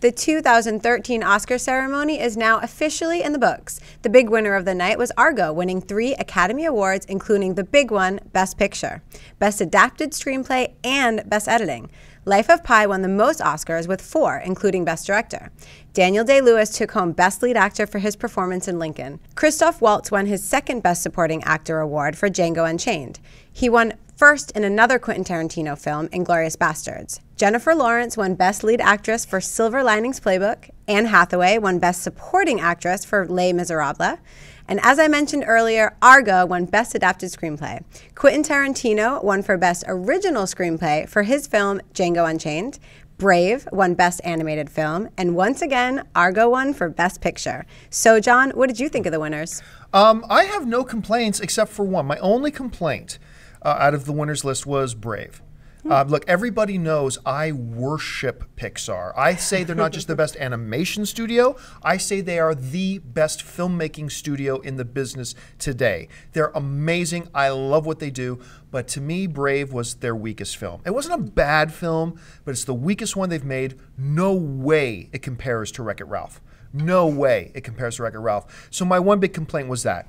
The 2013 Oscar ceremony is now officially in the books. The big winner of the night was Argo, winning 3 Academy Awards, including the big one, Best Picture, Best Adapted Screenplay, and Best Editing. Life of Pi won the most Oscars with 4, including Best Director. Daniel Day-Lewis took home Best Lead Actor for his performance in Lincoln. Christoph Waltz won his 2nd Best Supporting Actor award for Django Unchained. He won first in another Quentin Tarantino film, Inglourious Basterds. Jennifer Lawrence won Best Lead Actress for Silver Linings Playbook. Anne Hathaway won Best Supporting Actress for Les Miserables. And as I mentioned earlier, Argo won Best Adapted Screenplay. Quentin Tarantino won for Best Original Screenplay for his film Django Unchained. Brave won Best Animated Film. And once again, Argo won for Best Picture. So, John, what did you think of the winners? I have no complaints except for one. My only complaint out of the winners list was Brave. Look, everybody knows I worship Pixar. I say they're not just the best animation studio, I say they are the best filmmaking studio in the business today. They're amazing. I love what they do. But to me, Brave was their weakest film. It wasn't a bad film, but it's the weakest one they've made. No way it compares to Wreck-It Ralph. No way it compares to Wreck-It Ralph. So my one big complaint was that.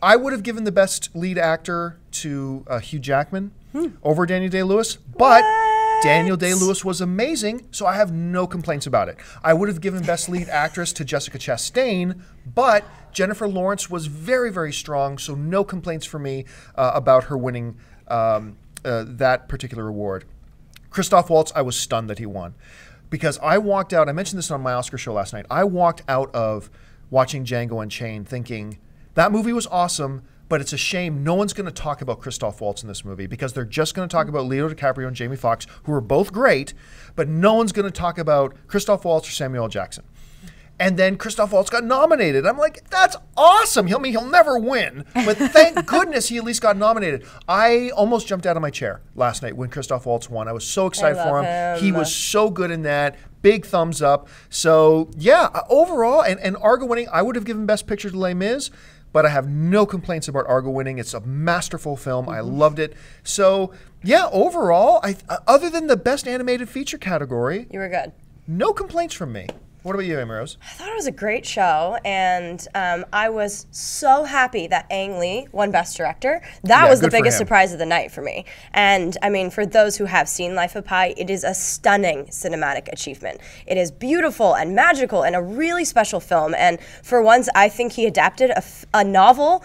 I would have given the best lead actor to Hugh Jackman over Daniel Day-Lewis, but Daniel Day-Lewis was amazing, so I have no complaints about it. I would have given best lead actress to Jessica Chastain, but Jennifer Lawrence was very, very strong, so no complaints for me about her winning that particular award. Christoph Waltz, I was stunned that he won, because I walked out, I mentioned this on my Oscar show last night, I walked out of watching Django Unchained thinking, that movie was awesome, but it's a shame no one's going to talk about Christoph Waltz in this movie because they're just going to talk about Leo DiCaprio and Jamie Foxx, who are both great, but no one's going to talk about Christoph Waltz or Samuel L. Jackson. And then Christoph Waltz got nominated. I'm like, that's awesome. He'll never win, but thank goodness he at least got nominated. I almost jumped out of my chair last night when Christoph Waltz won. I was so excited for him. He was so good in that. Big thumbs up. So yeah, overall, and Argo winning, I would have given Best Picture to Les Mis, but I have no complaints about Argo winning. It's a masterful film. I loved it. So yeah, overall, other than the Best Animated Feature category, you were good. No complaints from me. What about you, Amy Rose? I thought it was a great show, and I was so happy that Ang Lee won Best Director. That was the biggest surprise of the night for me. And I mean, for those who have seen Life of Pi, it is a stunning cinematic achievement. It is beautiful and magical and a really special film. And for once, I think he adapted a novel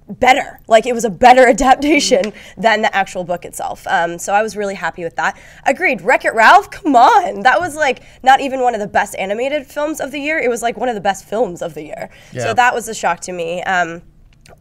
better. Like, it was a better adaptation than the actual book itself. So I was really happy with that. Agreed. Wreck-It Ralph, come on. That was like not even one of the best animated films of the year. It was like one of the best films of the year. Yeah. So that was a shock to me.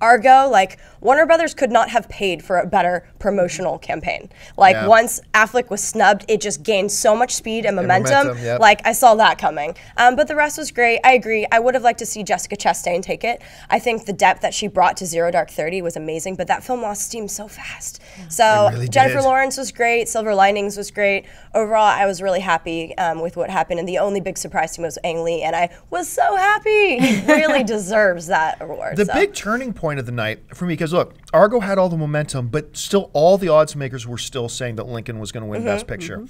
Argo, like, Warner Brothers could not have paid for a better promotional campaign. Like, once Affleck was snubbed, it just gained so much speed and momentum. Like, I saw that coming. But the rest was great. I agree. I would have liked to see Jessica Chastain take it. I think the depth that she brought to Zero Dark 30 was amazing, but that film lost steam so fast. So really Jennifer Lawrence was great. Silver Linings was great. Overall, I was really happy with what happened, and the only big surprise to me was Ang Lee, and I was so happy. He really deserves that award. The big turning point of the night for me, because look, Argo had all the momentum, but still all the odds makers were still saying that Lincoln was going to win Best Picture.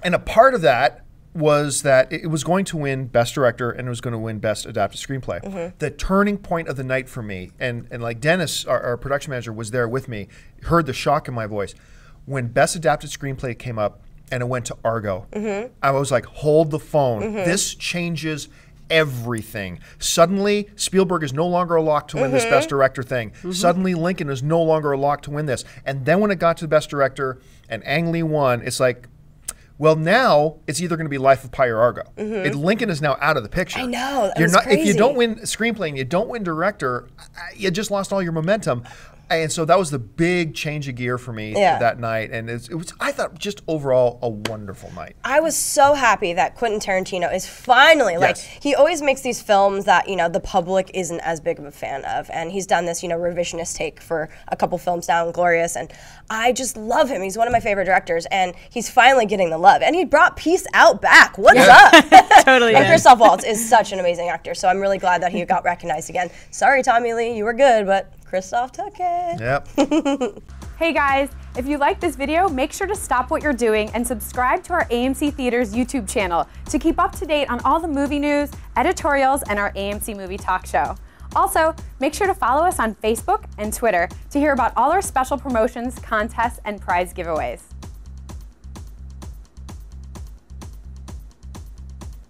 And a part of that was that it was going to win Best Director and it was going to win Best Adapted Screenplay. The turning point of the night for me, and like Dennis, our production manager, was there with me, heard the shock in my voice. When Best Adapted Screenplay came up and it went to Argo, I was like, hold the phone. This changes everything. Suddenly, Spielberg is no longer a lock to win this Best Director thing. Suddenly, Lincoln is no longer a lock to win this. And then when it got to Best Director and Ang Lee won, it's like, well, now it's either going to be Life of Pi or Argo. Lincoln is now out of the picture. I know. If you don't win screenplay and you don't win director, you just lost all your momentum. And so that was the big change of gear for me that night. And it was, I thought, just overall a wonderful night. I was so happy that Quentin Tarantino is finally, like, he always makes these films that, you know, the public isn't as big of a fan of. And he's done this, you know, revisionist take for a couple films now, Glorious. And I just love him. He's one of my favorite directors. And he's finally getting the love. And he brought Peace Out back. What's up? Totally. And Christoph Waltz is such an amazing actor. So I'm really glad that he got recognized again. Sorry, Tommy Lee, you were good, but Christoph took it. Yep. Hey guys, if you like this video, make sure to stop what you're doing and subscribe to our AMC Theaters YouTube channel to keep up to date on all the movie news, editorials, and our AMC Movie Talk Show. Also, make sure to follow us on Facebook and Twitter to hear about all our special promotions, contests, and prize giveaways.